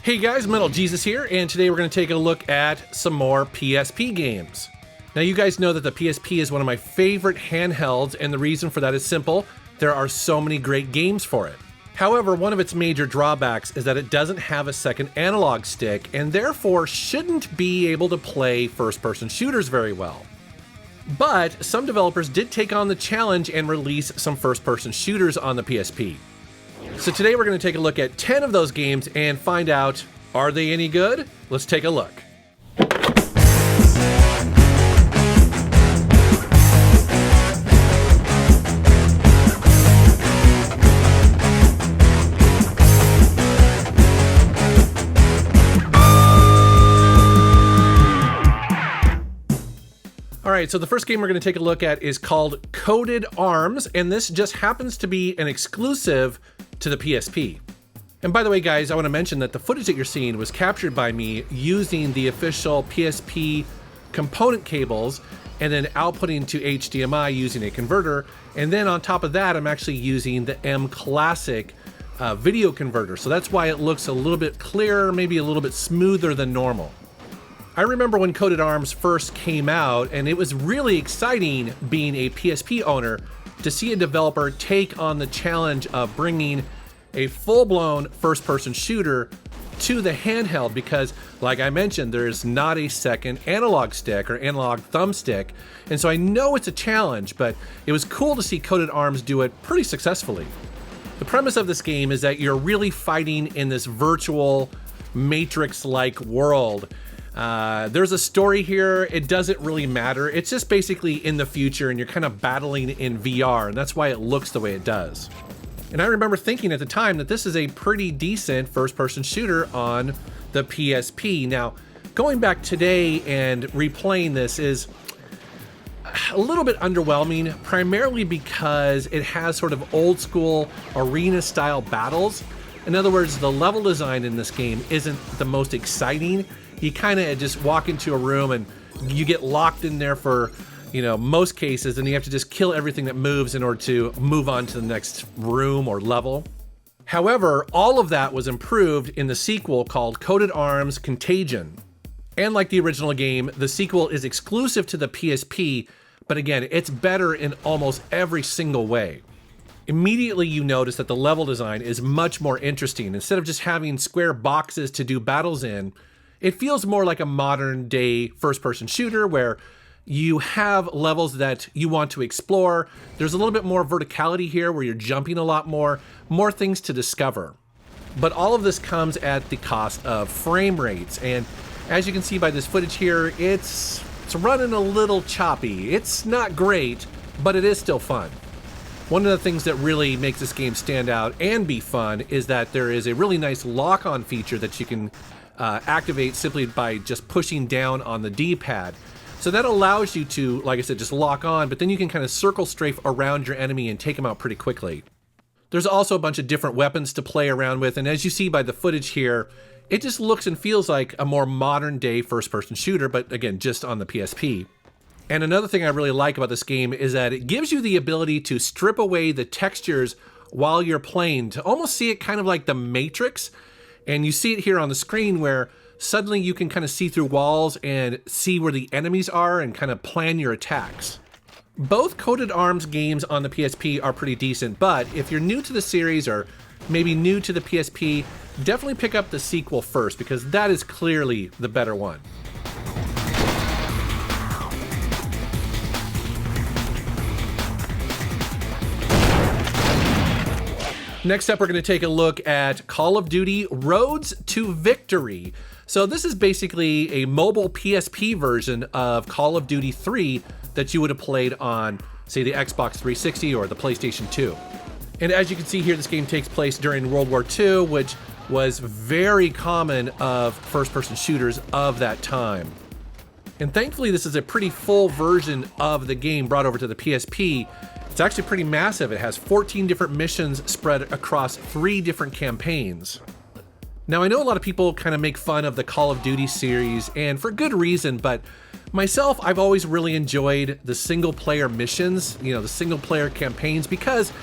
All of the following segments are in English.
Hey guys, MetalJesus here, and today we're going to take a look at some more PSP games. Now you guys know that the PSP is one of my favorite handhelds, and the reason for that is simple. There are so many great games for it. However, one of its major drawbacks is that it doesn't have a second analog stick, and therefore shouldn't be able to play first-person shooters very well. But some developers did take on the challenge and release some first-person shooters on the PSP. So today we're going to take a look at 10 of those games and find out, are they any good? Let's take a look. Alright, so the first game we're going to take a look at is called Coded Arms, and this just happens to be an exclusive to the PSP. And by the way, guys, I want to mention that the footage that you're seeing was captured by me using the official PSP component cables and then outputting to HDMI using a converter. And then on top of that, I'm actually using the M Classic video converter. So that's why it looks a little bit clearer, maybe a little bit smoother than normal. I remember when Coded Arms first came out, and it was really exciting being a PSP owner to see a developer take on the challenge of bringing a full-blown first-person shooter to the handheld because, like I mentioned, there's not a second analog stick or analog thumbstick, and so I know it's a challenge, but it was cool to see Coded Arms do it pretty successfully. The premise of this game is that you're really fighting in this virtual Matrix-like world. There's a story here. It doesn't really matter. It's just basically in the future and you're kind of battling in VR, and that's why it looks the way it does. And I remember thinking at the time that this is a pretty decent first-person shooter on the PSP. Now, going back today and replaying this is a little bit underwhelming, primarily because it has sort of old-school arena-style battles. In other words, the level design in this game isn't the most exciting. You kind of just walk into a room and you get locked in there for, most cases, and you have to just kill everything that moves in order to move on to the next room or level. However, all of that was improved in the sequel called Coded Arms Contagion. And like the original game, the sequel is exclusive to the PSP, but again, it's better in almost every single way. Immediately you notice that the level design is much more interesting. Instead of just having square boxes to do battles in, it feels more like a modern day first-person shooter where you have levels that you want to explore. There's a little bit more verticality here where you're jumping a lot more things to discover. But all of this comes at the cost of frame rates. And as you can see by this footage here, it's running a little choppy. It's not great, but it is still fun. One of the things that really makes this game stand out and be fun is that there is a really nice lock-on feature that you can activate simply by just pushing down on the D-pad. So that allows you to, like I said, just lock on, but then you can kind of circle strafe around your enemy and take them out pretty quickly. There's also a bunch of different weapons to play around with, and as you see by the footage here, it just looks and feels like a more modern day first-person shooter, but again, just on the PSP. And another thing I really like about this game is that it gives you the ability to strip away the textures while you're playing, to almost see it kind of like the Matrix. And you see it here on the screen where suddenly you can kind of see through walls and see where the enemies are and kind of plan your attacks. Both Coded Arms games on the PSP are pretty decent, but if you're new to the series or maybe new to the PSP, definitely pick up the sequel first because that is clearly the better one. Next up, we're going to take a look at Call of Duty Roads to Victory. So this is basically a mobile PSP version of Call of Duty 3 that you would have played on, say, the Xbox 360 or the PlayStation 2. And as you can see here, this game takes place during World War II, which was very common of first-person shooters of that time. And thankfully, this is a pretty full version of the game brought over to the PSP. It's actually pretty massive. It has 14 different missions spread across 3 different campaigns. Now, I know a lot of people kind of make fun of the Call of Duty series, and for good reason, but myself, I've always really enjoyed the single-player missions, the single-player campaigns, because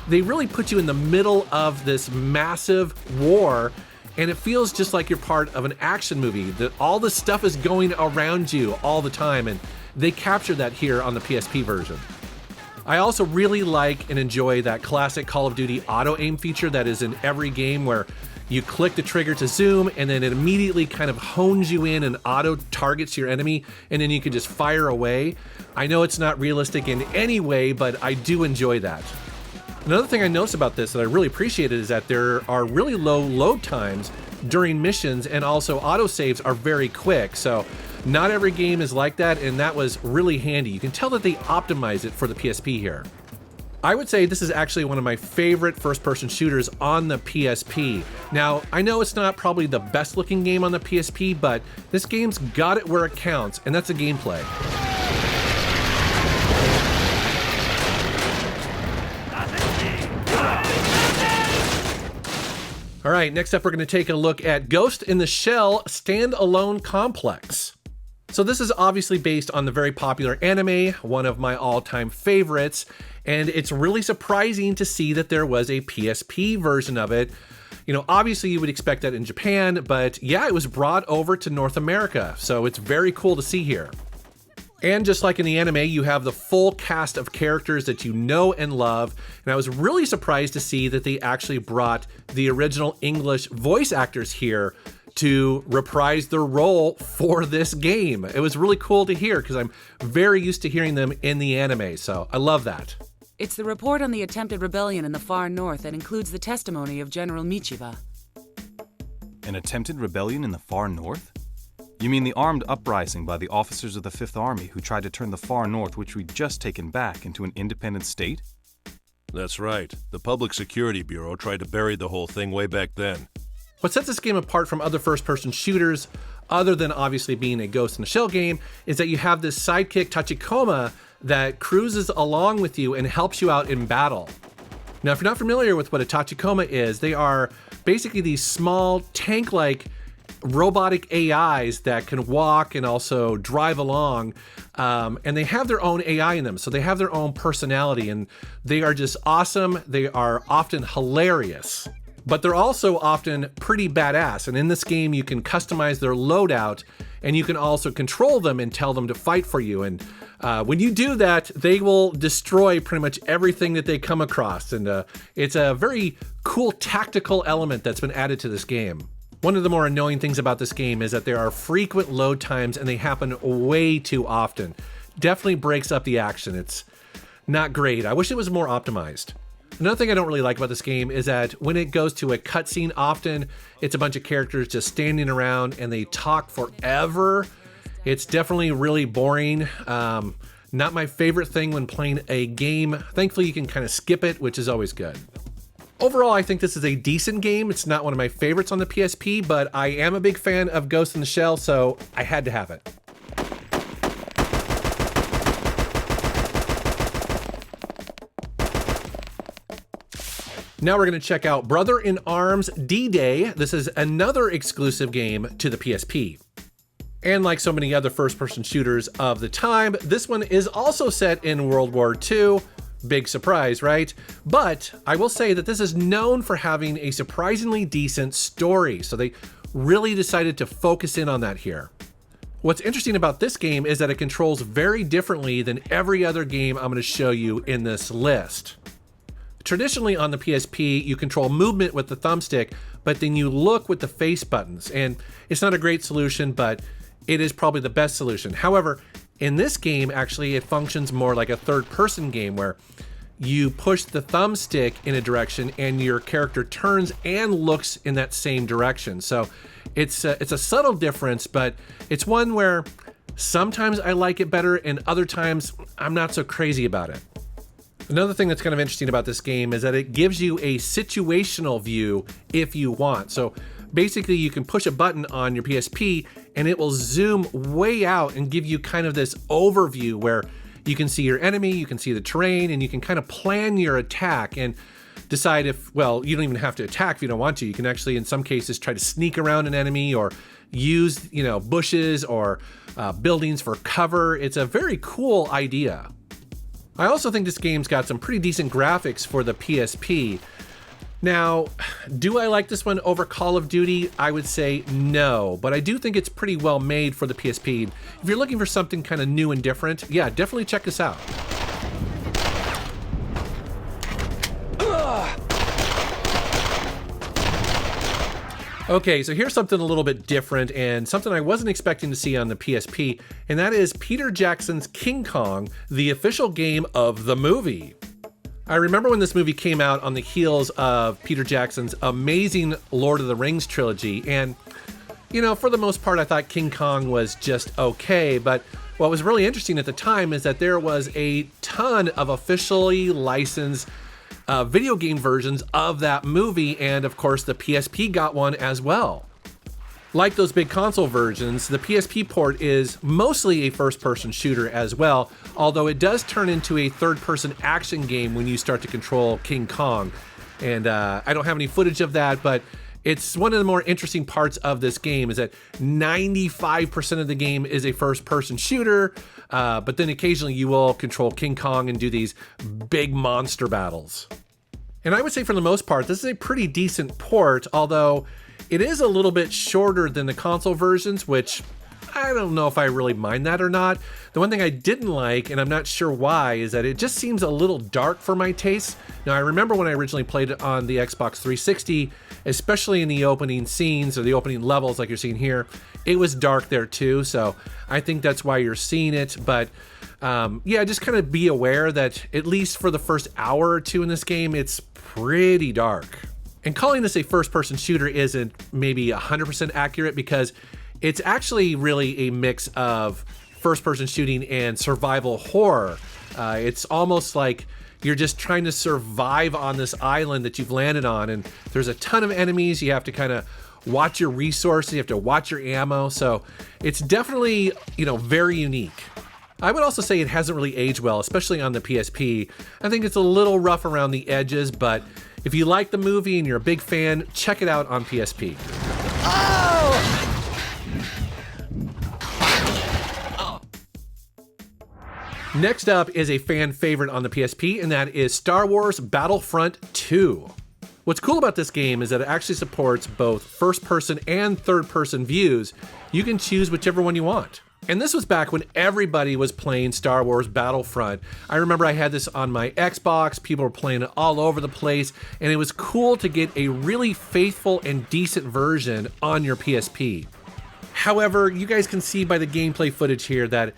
they really put you in the middle of this massive war, and it feels just like you're part of an action movie, that all the stuff is going around you all the time, and they capture that here on the PSP version. I also really like and enjoy that classic Call of Duty auto aim feature that is in every game, where you click the trigger to zoom and then it immediately kind of hones you in and auto targets your enemy, and then you can just fire away. I know it's not realistic in any way, but I do enjoy that. Another thing I noticed about this that I really appreciated is that there are really low load times during missions, and also autosaves are very quick. So not every game is like that, and that was really handy. You can tell that they optimize it for the PSP here. I would say this is actually one of my favorite first-person shooters on the PSP. Now, I know it's not probably the best-looking game on the PSP, but this game's got it where it counts, and that's the gameplay. All right, next up we're going to take a look at Ghost in the Shell Standalone Complex. So this is obviously based on the very popular anime, one of my all-time favorites, and it's really surprising to see that there was a PSP version of it. You know, obviously you would expect that in Japan, but yeah, it was brought over to North America, so it's very cool to see here. And just like in the anime, you have the full cast of characters that you know and love, and I was really surprised to see that they actually brought the original English voice actors here to reprise their role for this game. It was really cool to hear, because I'm very used to hearing them in the anime, so I love that. It's the report on the attempted rebellion in the far north that includes the testimony of General Michiba. An attempted rebellion in the far north? You mean the armed uprising by the officers of the Fifth Army who tried to turn the far north, which we'd just taken back, into an independent state? That's right. The Public Security Bureau tried to bury the whole thing way back then. What sets this game apart from other first-person shooters, other than obviously being a Ghost in the Shell game, is that you have this sidekick Tachikoma that cruises along with you and helps you out in battle. Now, if you're not familiar with what a Tachikoma is, they are basically these small tank-like robotic AIs that can walk and also drive along, and they have their own AI in them, so they have their own personality, and they are just awesome. They are often hilarious, but they're also often pretty badass, and in this game you can customize their loadout, and you can also control them and tell them to fight for you, and when you do that, they will destroy pretty much everything that they come across, and it's a very cool tactical element that's been added to this game. One of the more annoying things about this game is that there are frequent load times, and they happen way too often. Definitely breaks up the action. It's not great. I wish it was more optimized. Another thing I don't really like about this game is that when it goes to a cutscene, often it's a bunch of characters just standing around and they talk forever. It's definitely really boring. Not my favorite thing when playing a game. Thankfully, you can kind of skip it, which is always good. Overall, I think this is a decent game. It's not one of my favorites on the PSP, but I am a big fan of Ghost in the Shell, so I had to have it. Now we're going to check out Brother in Arms D-Day. This is another exclusive game to the PSP. And like so many other first-person shooters of the time, this one is also set in World War II. Big surprise, right? But I will say that this is known for having a surprisingly decent story, so they really decided to focus in on that here. What's interesting about this game is that it controls very differently than every other game I'm going to show you in this list. Traditionally on the PSP, you control movement with the thumbstick, but then you look with the face buttons, and it's not a great solution, but it is probably the best solution. However, in this game, actually, it functions more like a third-person game where you push the thumbstick in a direction and your character turns and looks in that same direction. So it's a subtle difference, but it's one where sometimes I like it better and other times I'm not so crazy about it. Another thing that's kind of interesting about this game is that it gives you a situational view if you want. So basically you can push a button on your PSP and it will zoom way out and give you kind of this overview where you can see your enemy, you can see the terrain, and you can kind of plan your attack and decide if, well, you don't even have to attack if you don't want to. You can actually, in some cases, try to sneak around an enemy or use, bushes or buildings for cover. It's a very cool idea. I also think this game's got some pretty decent graphics for the PSP. Now, do I like this one over Call of Duty? I would say no, but I do think it's pretty well made for the PSP. If you're looking for something kind of new and different, yeah, definitely check this out. Okay, so here's something a little bit different and something I wasn't expecting to see on the PSP, and that is Peter Jackson's King Kong, the official game of the movie. I remember when this movie came out on the heels of Peter Jackson's amazing Lord of the Rings trilogy, and, you know, for the most part, I thought King Kong was just okay, but what was really interesting at the time is that there was a ton of officially licensed video game versions of that movie, and of course the PSP got one as well. Like those big console versions, the PSP port is mostly a first-person shooter as well, although it does turn into a third-person action game when you start to control King Kong. And I don't have any footage of that, but it's one of the more interesting parts of this game is that 95% of the game is a first-person shooter, but then occasionally you will control King Kong and do these big monster battles. And I would say for the most part, this is a pretty decent port, although it is a little bit shorter than the console versions, which I don't know if I really mind that or not. The one thing I didn't like, and I'm not sure why, is that it just seems a little dark for my taste. Now, I remember when I originally played it on the Xbox 360, especially in the opening scenes or the opening levels like you're seeing here, it was dark there too, so I think that's why you're seeing it. But yeah, just kind of be aware that at least for the first hour or two in this game, it's pretty dark. And calling this a first-person shooter isn't maybe 100% accurate because it's actually really a mix of first-person shooting and survival horror. It's almost like you're just trying to survive on this island that you've landed on, and there's a ton of enemies. You have to kind of watch your resources, you have to watch your ammo, so it's definitely, you know, very unique. I would also say it hasn't really aged well, especially on the PSP. I think it's a little rough around the edges, but if you like the movie and you're a big fan, check it out on PSP. Next up is a fan favorite on the PSP, and that is Star Wars Battlefront 2. What's cool about this game is that it actually supports both first-person and third-person views. You can choose whichever one you want. And this was back when everybody was playing Star Wars Battlefront. I remember I had this on my Xbox, people were playing it all over the place, and it was cool to get a really faithful and decent version on your PSP. However, you guys can see by the gameplay footage here that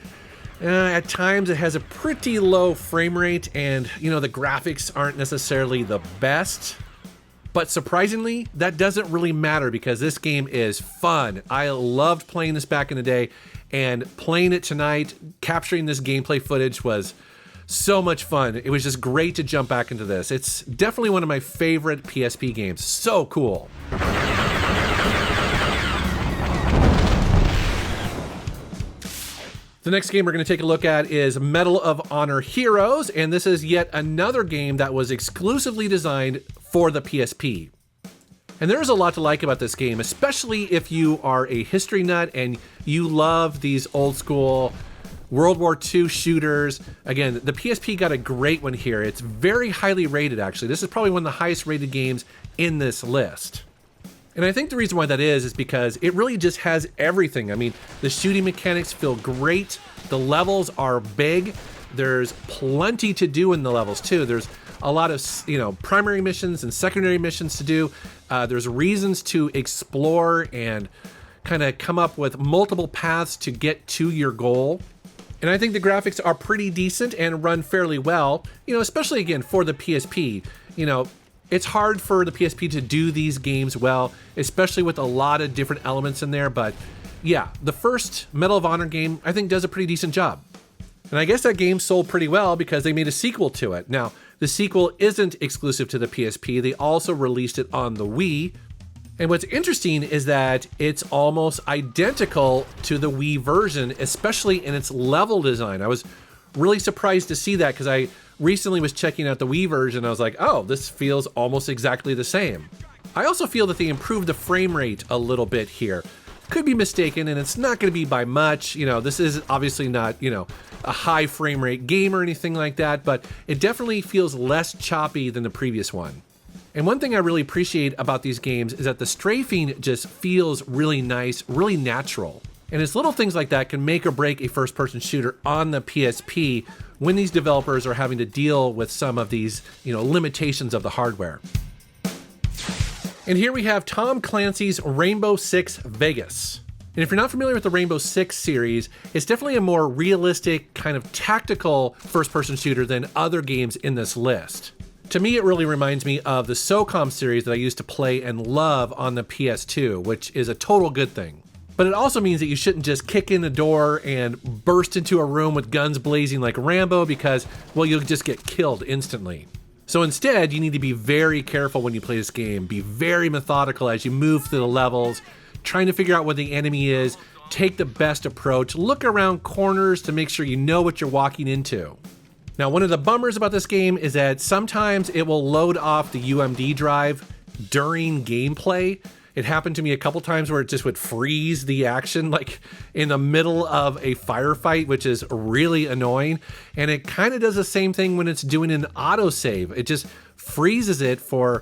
at times it has a pretty low frame rate, and you know, the graphics aren't necessarily the best. But surprisingly, that doesn't really matter because this game is fun. I loved playing this back in the day, and playing it tonight, capturing this gameplay footage was so much fun. It was just great to jump back into this. It's definitely one of my favorite PSP games. So cool. The next game we're going to take a look at is Medal of Honor Heroes, and this is yet another game that was exclusively designed for the PSP. And there's a lot to like about this game, especially if you are a history nut and you love these old school World War II shooters. Again, the PSP got a great one here. It's very highly rated, actually. This is probably one of the highest rated games in this list. And I think the reason why that is because it really just has everything. I mean, the shooting mechanics feel great. The levels are big. There's plenty to do in the levels too. There's a lot of, you know, primary missions and secondary missions to do. There's reasons to explore and kind of come up with multiple paths to get to your goal. And I think the graphics are pretty decent and run fairly well, you know, especially again for the PSP. You know, it's hard for the PSP to do these games well, especially with a lot of different elements in there. But yeah, the first Medal of Honor game, I think, does a pretty decent job. And I guess that game sold pretty well because they made a sequel to it. Now, the sequel isn't exclusive to the PSP. They also released it on the Wii. And what's interesting is that it's almost identical to the Wii version, especially in its level design. I was really surprised to see that because I recently was checking out the Wii version. I was like, oh, this feels almost exactly the same. I also feel that they improved the frame rate a little bit here. Could be mistaken, and it's not going to be by much. You know, this is obviously not, you know, a high frame rate game or anything like that, but it definitely feels less choppy than the previous one. And one thing I really appreciate about these games is that the strafing just feels really nice, really natural. And it's little things like that can make or break a first-person shooter on the PSP when these developers are having to deal with some of these, limitations of the hardware. And here we have Tom Clancy's Rainbow Six Vegas. And if you're not familiar with the Rainbow Six series, it's definitely a more realistic, kind of tactical first-person shooter than other games in this list. To me, it really reminds me of the SOCOM series that I used to play and love on the PS2, which is a total good thing. But it also means that you shouldn't just kick in the door and burst into a room with guns blazing like Rambo because, well, you'll just get killed instantly. So instead, you need to be very careful when you play this game. Be very methodical as you move through the levels, trying to figure out what the enemy is, take the best approach, look around corners to make sure you know what you're walking into. Now, one of the bummers about this game is that sometimes it will load off the UMD drive during gameplay. It happened to me a couple times where it just would freeze the action like in the middle of a firefight, which is really annoying. And it kind of does the same thing when it's doing an autosave. It just freezes it for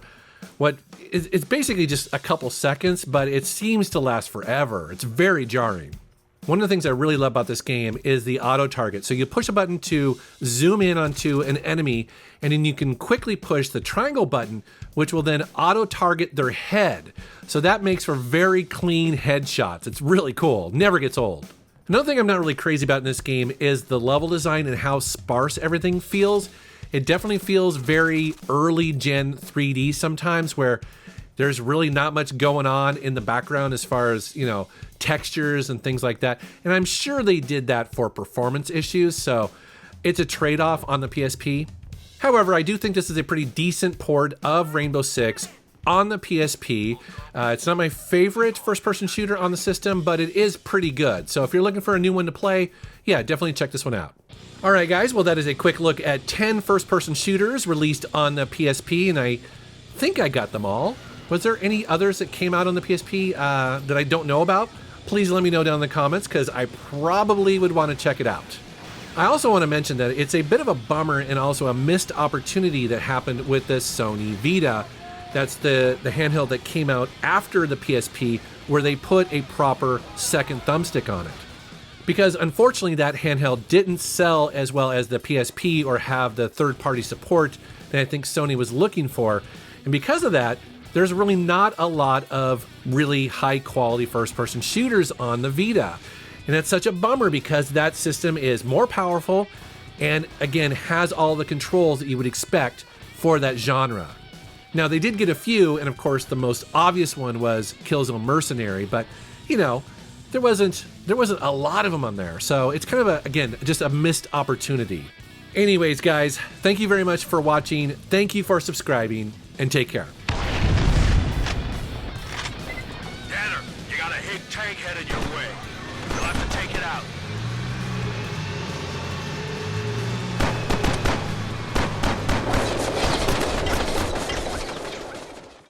what it's basically just a couple seconds, but it seems to last forever. It's very jarring. One of the things I really love about this game is the auto target. So you push a button to zoom in onto an enemy, and then you can quickly push the triangle button, which will then auto target their head. So that makes for very clean headshots. It's really cool. Never gets old. Another thing I'm not really crazy about in this game is the level design and how sparse everything feels. It definitely feels very early gen 3D sometimes, where there's really not much going on in the background as far as, textures and things like that. And I'm sure they did that for performance issues, so it's a trade-off on the PSP. However, I do think this is a pretty decent port of Rainbow Six on the PSP. It's not my favorite first-person shooter on the system, but it is pretty good. So if you're looking for a new one to play, yeah, definitely check this one out. All right, guys, well, that is a quick look at 10 first-person shooters released on the PSP, and I think I got them all. Was there any others that came out on the PSP that I don't know about? Please let me know down in the comments, because I probably would want to check it out. I also want to mention that it's a bit of a bummer and also a missed opportunity that happened with the Sony Vita. That's the handheld that came out after the PSP, where they put a proper second thumbstick on it. Because unfortunately that handheld didn't sell as well as the PSP or have the third-party support that I think Sony was looking for. And because of that, there's really not a lot of really high-quality first-person shooters on the Vita. And that's such a bummer because that system is more powerful and, again, has all the controls that you would expect for that genre. Now, they did get a few, and of course, the most obvious one was Killzone Mercenary, but, there wasn't a lot of them on there. So it's kind of, again, just a missed opportunity. Anyways, guys, thank you very much for watching. Thank you for subscribing, and take care. Tanner, you got a big tank headed your way. You'll have to take it out.